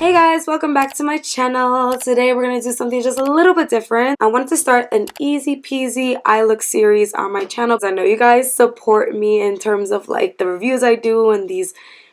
Hey guys, welcome back to my channel. Today we're going to do something just a little bit different. I wanted to start an easy peasy eye look series on my channel because I know you guys support me in terms of like the reviews I do and these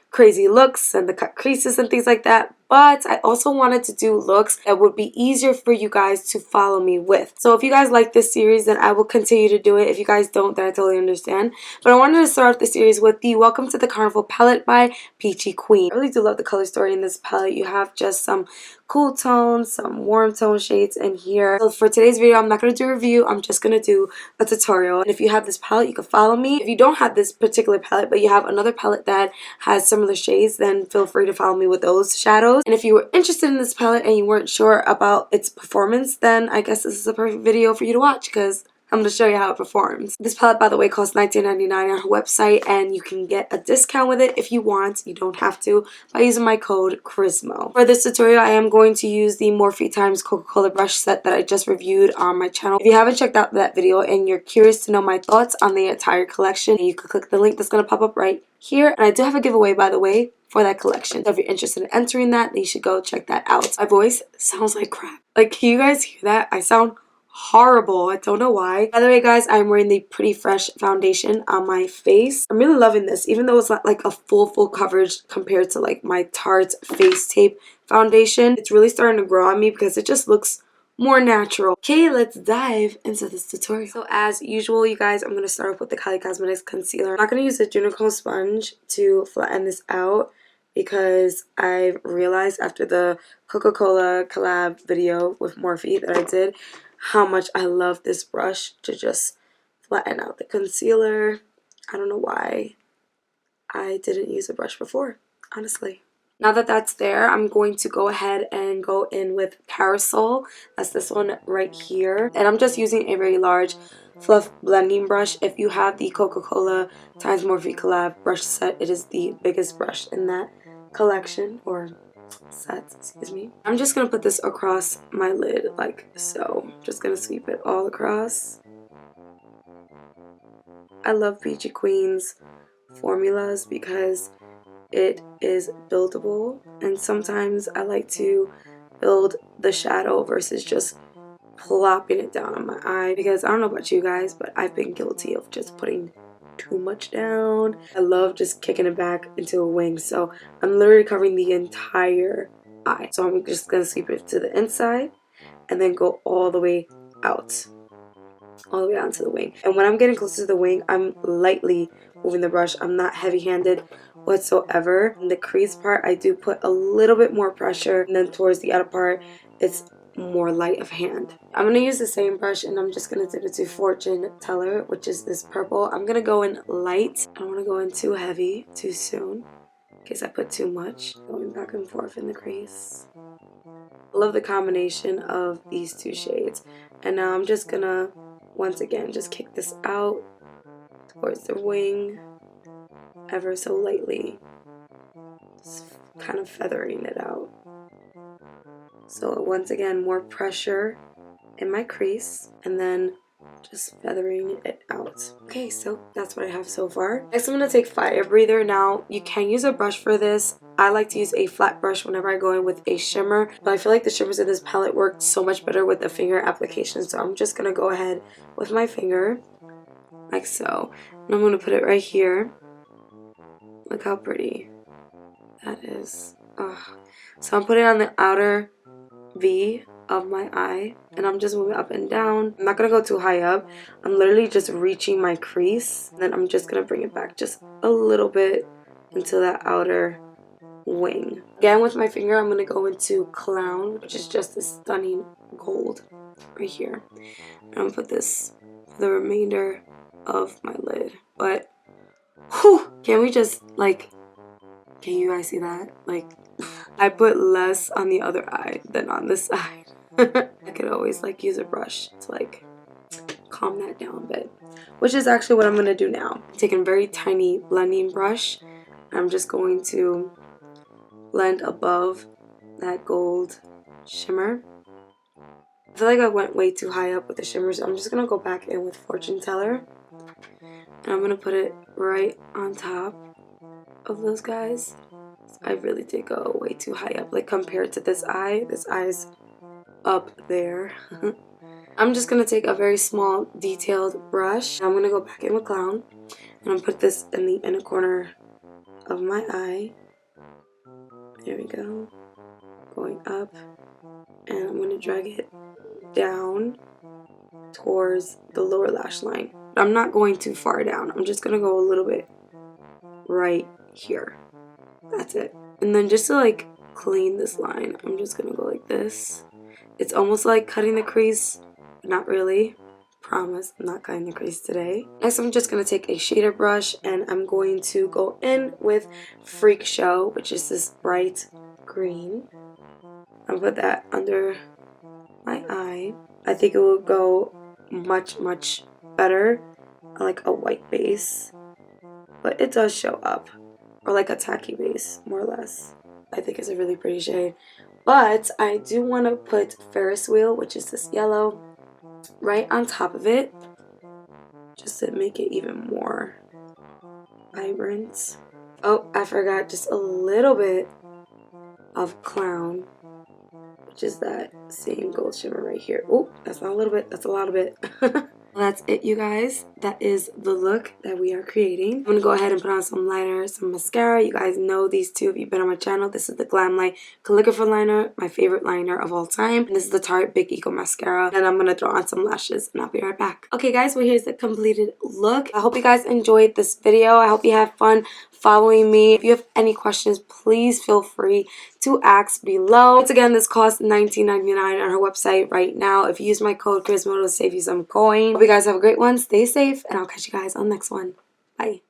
crazy looks and the cut creases and things like that. But I also wanted to do looks that would be easier for you guys to follow me with. So if you guys like this series, then I will continue to do it. If you guys don't, then I totally understand. But I wanted to start off the series with the Welcome to the Carnival palette by Peachy Queen. I really do love the color story in this palette. You have just some cool tones, some warm tone shades in here. So for today's video, I'm not going to do a review. I'm just going to do a tutorial. And if you have this palette, you can follow me. If you don't have this particular palette, but you have another palette that has similar shades, then feel free to follow me with those shadows. And if you were interested in this palette and you weren't sure about its performance, then I guess this is a perfect video for you to watch because I'm going to show you how it performs. This palette, by the way, costs $19.99 on her website, and you can get a discount with it if you want. You don't have to by using my code ChrisMo. For this tutorial, I am going to use the Morphe Times Coca-Cola brush set that I just reviewed on my channel. If you haven't checked out that video and you're curious to know my thoughts on the entire collection, you can click the link that's going to pop up right here. And I do have a giveaway, by the way, for that collection. So if you're interested in entering that, then you should go check that out. My voice sounds like crap. Like, can you guys hear that? I sound horrible. I don't know why. By the way, guys, I'm wearing the Pretty Fresh foundation on my face. I'm really loving this, even though it's not like a full coverage compared to like my Tarte Face Tape foundation. It's really starting to grow on me because it just looks more natural. Okay, let's dive into this tutorial. So as usual, you guys, I'm going to start off with the Kylie Cosmetics concealer. I'm not going to use a Junico sponge to flatten this out because I've realized after the Coca-Cola collab video with Morphe that I did how much I love this brush to just flatten out the concealer. I don't know why I didn't use a brush before, honestly. Now that that's there, I'm going to go ahead and go in with Parasol. That's this one right here. And I'm just using a very large fluff blending brush. If you have the Coca-Cola times Morphe collab brush set, it is the biggest brush in that collection, or set, excuse me. I'm just gonna put this across my lid like so. Just gonna sweep it all across. I love Peachy Queen's formulas because it is buildable, and sometimes I like to build the shadow versus just plopping it down on my eye, because I don't know about you guys, but I've been guilty of just putting too much down. I love just kicking it back into a wing, so I'm literally covering the entire eye. So I'm just gonna sweep it to the inside and then go all the way out, all the way onto the wing. And when I'm getting close to the wing, I'm lightly moving the brush. I'm not heavy-handed whatsoever. In the crease part, I do put a little bit more pressure, and then towards the outer part, it's more light of hand. I'm going to use the same brush, and I'm just going to dip it to Fortune Teller, which is this purple. I'm going to go in light. I don't want to go in too heavy too soon in case I put too much. Going back and forth in the crease. I love the combination of these two shades. And now I'm just going to, once again, just kick this out towards the wing ever so lightly. Just kind of feathering it out. So once again, more pressure in my crease and then just feathering it out. Okay, so that's what I have so far. Next, I'm going to take Fire Breather. Now, you can use a brush for this. I like to use a flat brush whenever I go in with a shimmer, but I feel like the shimmers in this palette work so much better with the finger application, so I'm just going to go ahead with my finger, like so. And I'm going to put it right here. Look how pretty that is. Ugh. So I'm putting it on the outer V of my eye, and I'm just moving up and down. I'm not gonna go too high up. I'm literally just reaching my crease, and then I'm just gonna bring it back just a little bit into that outer wing. Again, with my finger, I'm gonna go into Clown, which is just this stunning gold right here. And I'm gonna put this for the remainder of my lid. But whew, can we just like, can you guys see that? Like, I put less on the other eye than on this side. I could always like use a brush to like calm that down a bit, which is actually what I'm going to do now. I'm taking a very tiny blending brush. I'm just going to blend above that gold shimmer. I feel like I went way too high up with the shimmer, so I'm just going to go back in with Fortune Teller. And I'm going to put it right on top of those guys. I really did go way too high up. Like compared to this eye's up there. I'm just going to take a very small detailed brush. I'm going to go back in with Clown. And I'm going to put this in the inner corner of my eye. There we go. Going up. And I'm going to drag it down towards the lower lash line. I'm not going too far down. I'm just going to go a little bit right here. That's it. And then just to like clean this line, I'm just going to go like this. It's almost like cutting the crease, but not really. Promise, I'm not cutting the crease today. Next, I'm just going to take a shader brush and I'm going to go in with Freak Show, which is this bright green. I'll put that under my eye. I think it will go much better on like a white base, but it does show up, or like a tacky base, more or less. I think it's a really pretty shade, but I do want to put Ferris Wheel, which is this yellow, right on top of it, just to make it even more vibrant. Oh, I forgot just a little bit of Clown, which is that same gold shimmer right here. Oh, that's not a little bit, that's a lot of it. Well, that's it, you guys. That is the look that we are creating. I'm going to go ahead and put on some liner, some mascara. You guys know these two if you've been on my channel. This is the Glam Light Calligrapher liner, my favorite liner of all time. And this is the Tarte Big Eco Mascara. And I'm going to throw on some lashes and I'll be right back. Okay, guys, well, here's the completed look. I hope you guys enjoyed this video. I hope you have fun following me. If you have any questions, please feel free to ask below. Once again, this costs $19.99 on her website right now. If you use my code ChrisMo, it'll save you some coin. Hope you guys have a great one. Stay safe, and I'll catch you guys on the next one. Bye.